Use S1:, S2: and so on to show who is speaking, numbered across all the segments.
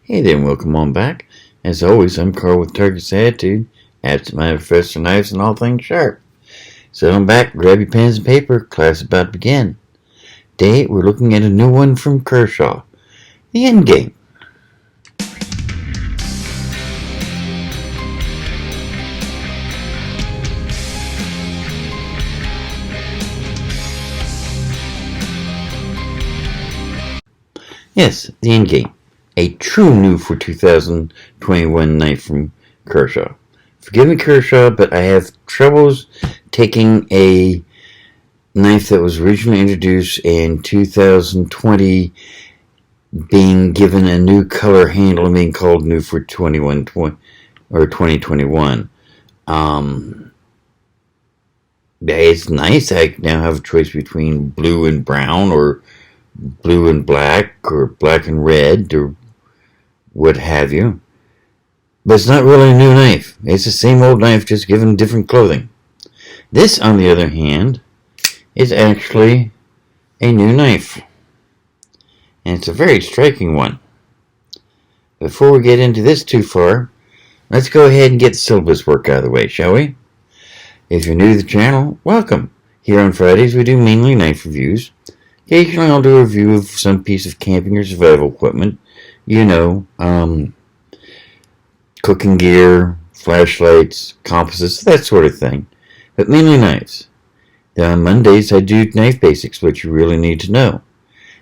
S1: Hey there and welcome on back. As always, I'm Carl with Target's Attitude, absent my professor knives and all things sharp. So I'm back, grab your pens and paper, class about to begin. Today we're looking at a new one from Kershaw, the Endgame. Yes, the Endgame. A true new for 2021 knife from Kershaw. Forgive me, Kershaw, but I have troubles taking a knife that was originally introduced in 2020 being given a new color handle and being called new for 2021. It's nice. I now have a choice between blue and brown or blue and black or black and red or what have you. But it's not really a new knife. It's the same old knife, just given different clothing. This, on the other hand, is actually a new knife. And it's a very striking one. Before we get into this too far, let's go ahead and get the syllabus work out of the way, shall we? If you're new to the channel, welcome. Here on Fridays, we do mainly knife reviews. Occasionally, I'll do a review of some piece of camping or survival equipment. You know, cooking gear, flashlights, compasses, that sort of thing. But mainly knives. Then on Mondays, I do knife basics, which you really need to know.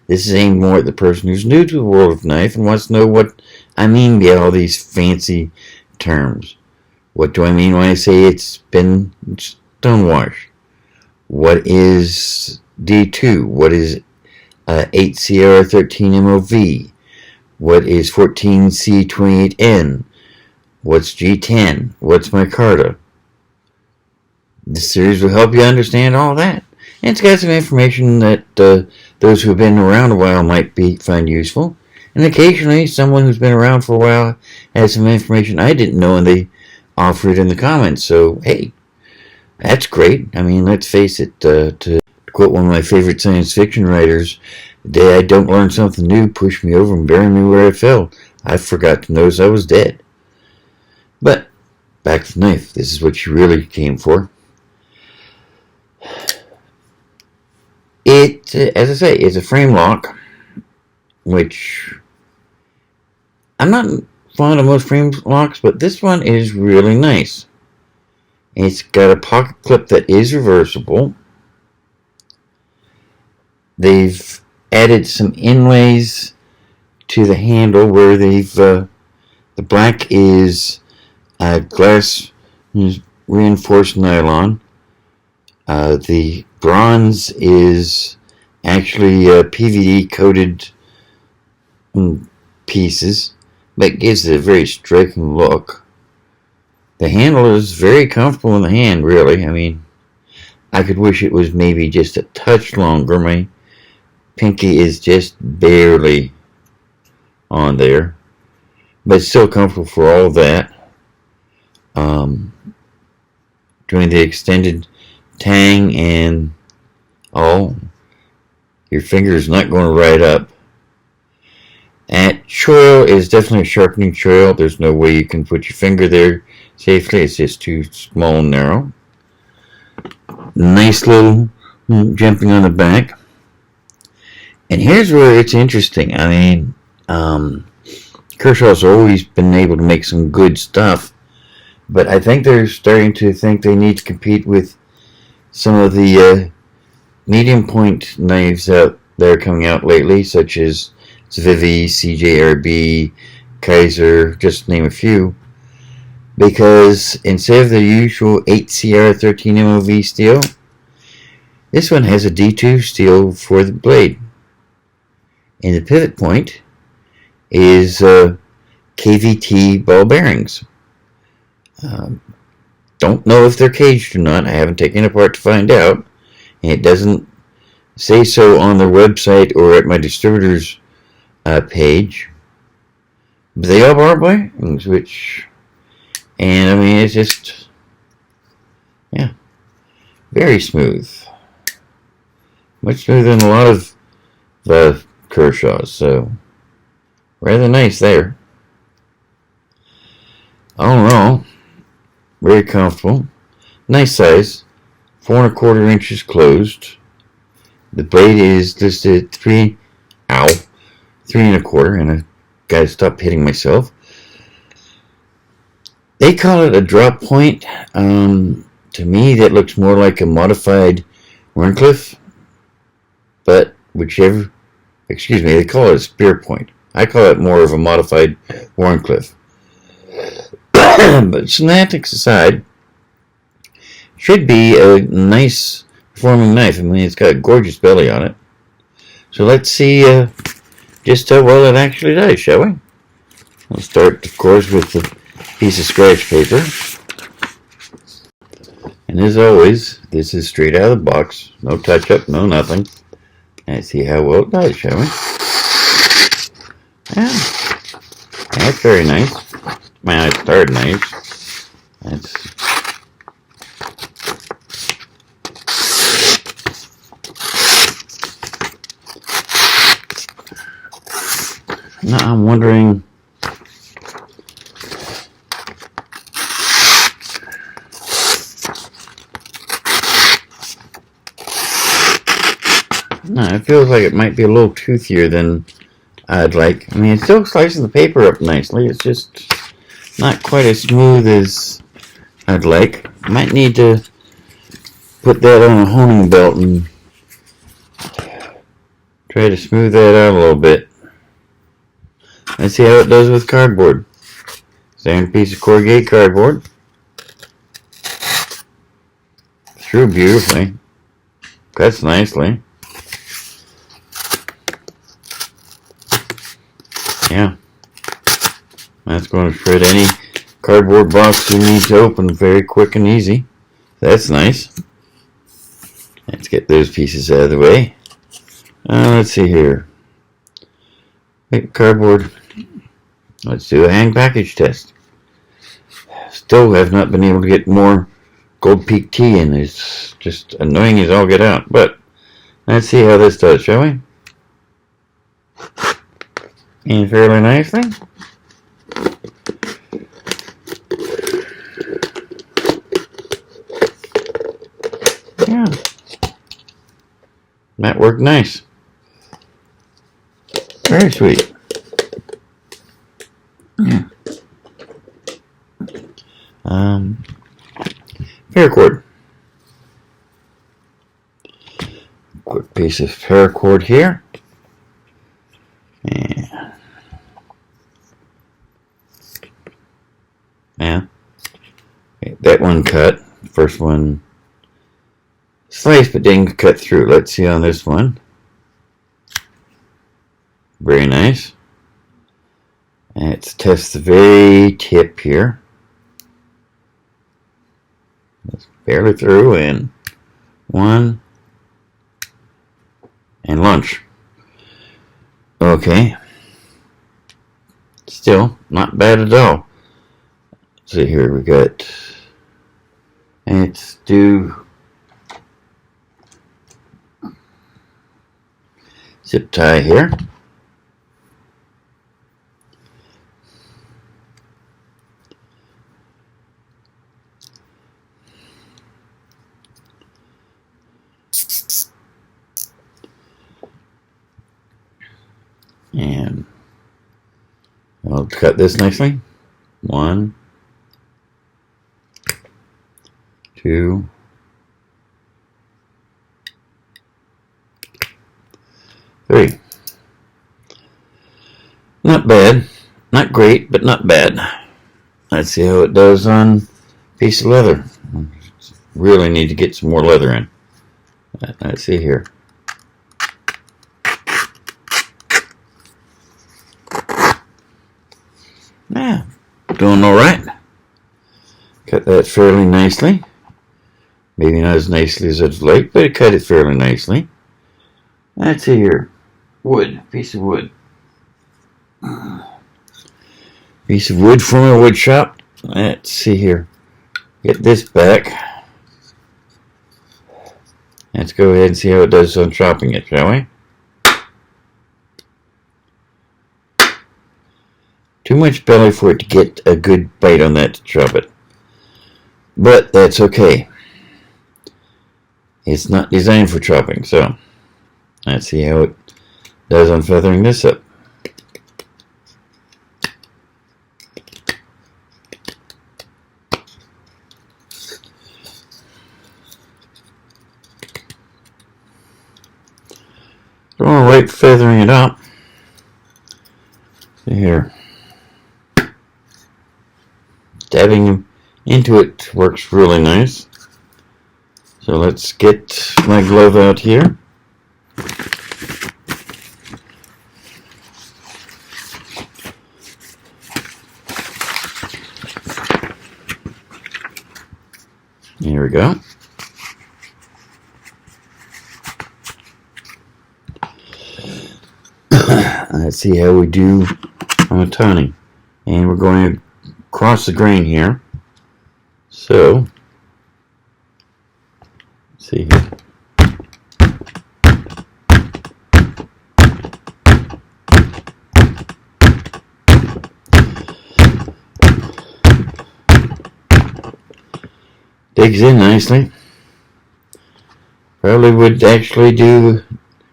S1: This is aimed more at the person who's new to the world of knife and wants to know what I mean by all these fancy terms. What do I mean when I say it's been stonewashed? What is D2? What is 8CR13 MOV? What is 14C28N? What's G10? What's micarta? This series will help you understand all that. And it's got some information that those who have been around a while might find useful. And occasionally, someone who's been around for a while has some information I didn't know and they offer it in the comments. So, hey, that's great. I mean, let's face it, to quote one of my favorite science fiction writers, the day I don't learn something new, push me over and bury me where I fell. I forgot to notice I was dead. But, back to the knife. This is what you really came for. It, as I say, is a frame lock, which I'm not fond of most frame locks, but this one is really nice. It's got a pocket clip that is reversible. They've added some inlays to the handle where they've the black is glass reinforced nylon. The bronze is actually PVD coated pieces, but gives it a very striking look. The handle is very comfortable in the hand, really. I mean, I could wish it was maybe just a touch longer. My pinky is just barely on there, but it's still comfortable for all of that. Doing the extended tang and all, your finger's not going to ride up. And choil is definitely a sharpening choil. There's no way you can put your finger there safely. It's just too small and narrow. Nice little jumping on the back. And here's where it's interesting. I mean, Kershaw's always been able to make some good stuff, but I think they're starting to think they need to compete with some of the medium point knives out there coming out lately, such as Zvivi, CJRB, Kaiser, just to name a few, because instead of the usual 8CR13 MOV steel, this one has a D2 steel for the blade. And the pivot point is KVT ball bearings. Don't know if they're caged or not. I haven't taken it apart to find out. And it doesn't say so on their website or at my distributor's page. But they are ball bearings, and I mean, it's just, yeah, very smooth. Much smoother than a lot of the Kershaws, so rather nice there. All in all, very comfortable. Nice size. 4 1/4 inches closed. The blade is listed 3 1/4, and I gotta stop hitting myself. They call it a drop point. To me, that looks more like a modified Wharncliffe, but they call it a spear point. I call it more of a modified Wharncliffe. But semantics aside, should be a nice performing knife. I mean, it's got a gorgeous belly on it. So let's see just how well it actually does, shall we? We'll start, of course, with the piece of scratch paper. And as always, this is straight out of the box. No touch-up, no nothing. Let's see how well it does, shall we? Yeah, that's very nice. Well, it started nice. Now I'm wondering. No, it feels like it might be a little toothier than I'd like. I mean, it's still slicing the paper up nicely. It's just not quite as smooth as I'd like. Might need to put that on a honing belt and try to smooth that out a little bit. Let's see how it does with cardboard. Same piece of corrugated cardboard. Through beautifully. Cuts nicely. Yeah. That's going to shred any cardboard box you need to open very quick and easy. That's nice. Let's get those pieces out of the way. Let's see here. Cardboard. Let's do a hang package test. Still have not been able to get more Gold Peak tea in. It's just annoying as all get out. But let's see how this does, shall we? And fairly nicely. Yeah. That worked nice. Very sweet. Yeah. Paracord. Quick piece of paracord here. Yeah. Okay, that one cut. First one sliced but didn't cut through. Let's see on this one. Very nice. And let's test the very tip here. It's barely through, and one, and lunch. Okay. Still not bad at all. So here we got, and let's do zip tie here. And I'll cut this nicely. 1, 2, 3. Not bad. Not great, but not bad. Let's see how it does on a piece of leather. Really need to get some more leather in. Let's see here. Yeah, doing all right. Cut that fairly nicely. Maybe not as nicely as I'd like, but it cut it fairly nicely. Let's see here. Wood, piece of wood. Piece of wood from a wood shop. Let's see here. Get this back. Let's go ahead and see how it does on chopping it, shall we? 2 too much belly for it to get a good bite on that to chop it. But that's okay. It's not designed for chopping, so let's see how it does on feathering this up. So I'll wipe feathering it up. See here. Dabbing into it works really nice. So let's get my glove out here. Here we go. Let's see how we do on the toning. And we're going across the grain here. So, let's see here. Digs in nicely. Probably would actually do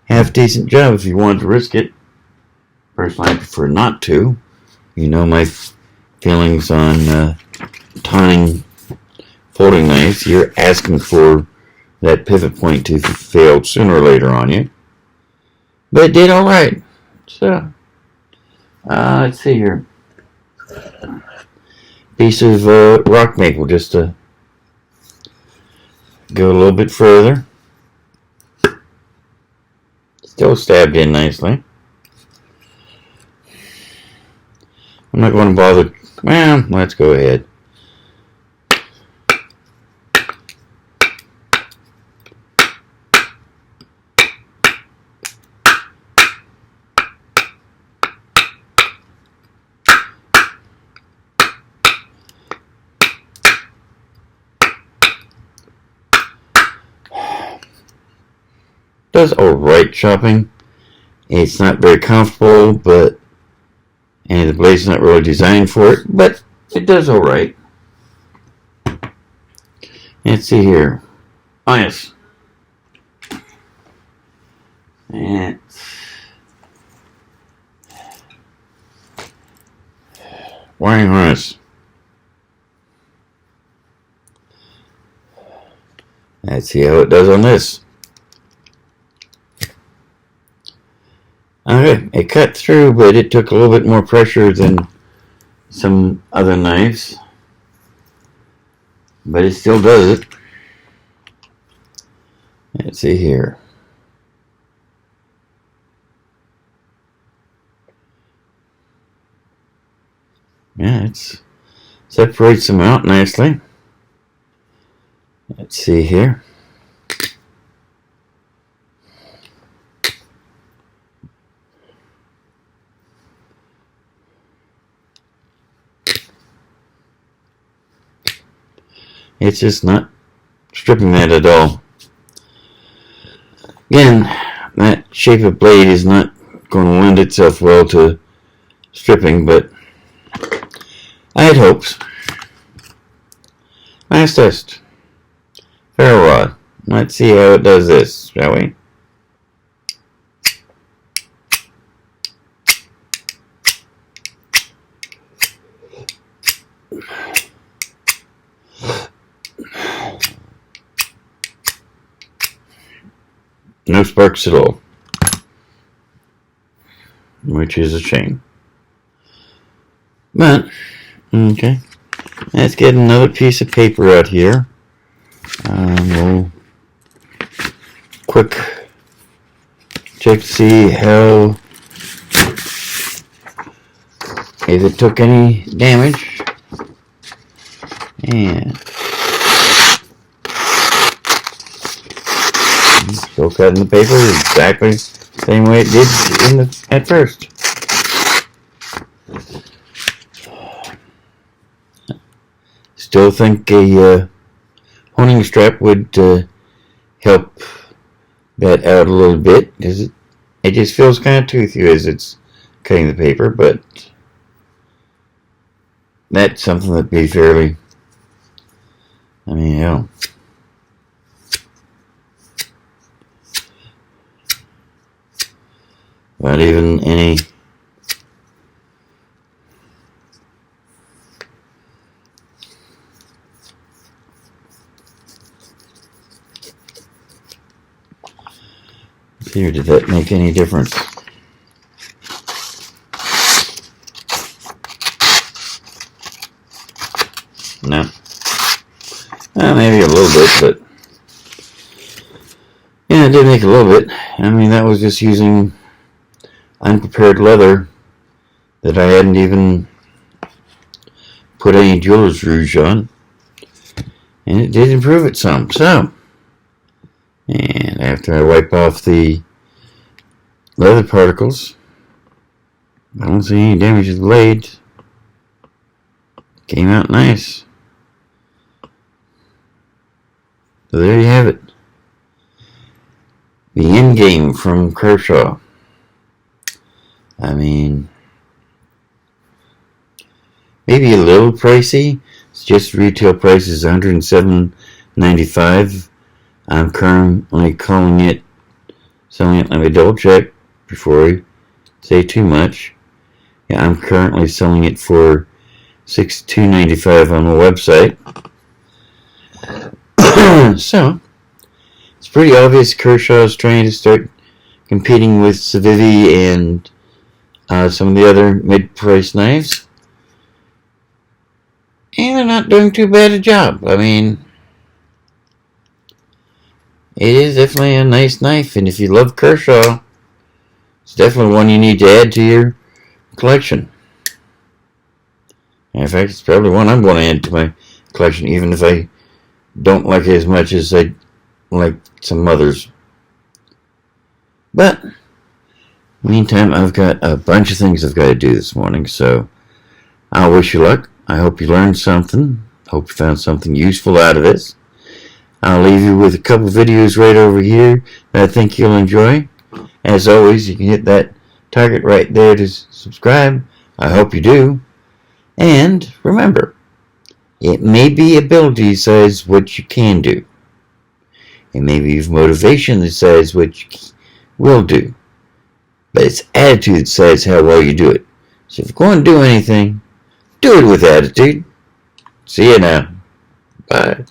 S1: half decent job if you wanted to risk it. Personally, I prefer not to. You know my feelings on tying folding knives. You're asking for that pivot point to fail sooner or later on you. But it did alright. So, let's see here. Piece of rock maple just to go a little bit further. Still stabbed in nicely. I'm not going to bother. Well, let's go ahead. Does alright chopping. It's not very comfortable, but and the blade's not really designed for it, but it does alright. Let's see here. Oh yes. And wiring harness. Let's see how it does on this. Okay, it cut through, but it took a little bit more pressure than some other knives. But it still does it. Let's see here. Yeah, it separates them out nicely. Let's see here. It's just not stripping that at all. Again, that shape of blade is not going to lend itself well to stripping, but I had hopes. Last test. Ferro rod. Let's see how it does this, shall we? No sparks at all, which is a shame. But, okay, let's get another piece of paper out here. We'll quick check to see how, if it took any damage. And still cutting the paper exactly the same way it did at first. Still think a honing strap would help that out a little bit, because it just feels kind of toothy as it's cutting the paper, but that's something that'd be fairly, I mean, hell. Not even any here, did that make any difference? No. Maybe a little bit, but yeah, it did make a little bit. I mean, that was just using unprepared leather that I hadn't even put any jeweler's rouge on, and it did improve it some. So, and after I wipe off the leather particles, I don't see any damage to the blade. Came out nice. So there you have it. The Endgame from Kershaw. I mean, maybe a little pricey. It's just retail price is $107.95. I'm currently selling it. Let me double check before I say too much. Yeah, I'm currently selling it for $62.95 on the website. So, it's pretty obvious Kershaw is trying to start competing with Civivi and some of the other mid-price knives. And they're not doing too bad a job. I mean, it is definitely a nice knife, and if you love Kershaw, it's definitely one you need to add to your collection. In fact, it's probably one I'm going to add to my collection, even if I don't like it as much as I like some others. But, meantime, I've got a bunch of things I've got to do this morning, so I'll wish you luck. I hope you learned something. Hope you found something useful out of this. I'll leave you with a couple videos right over here that I think you'll enjoy. As always, you can hit that target right there to subscribe. I hope you do. And remember, it may be ability decides what you can do. It may be motivation that decides what you will do. But it's attitude that decides how well you do it. So if you're going to do anything, do it with attitude. See you now. Bye.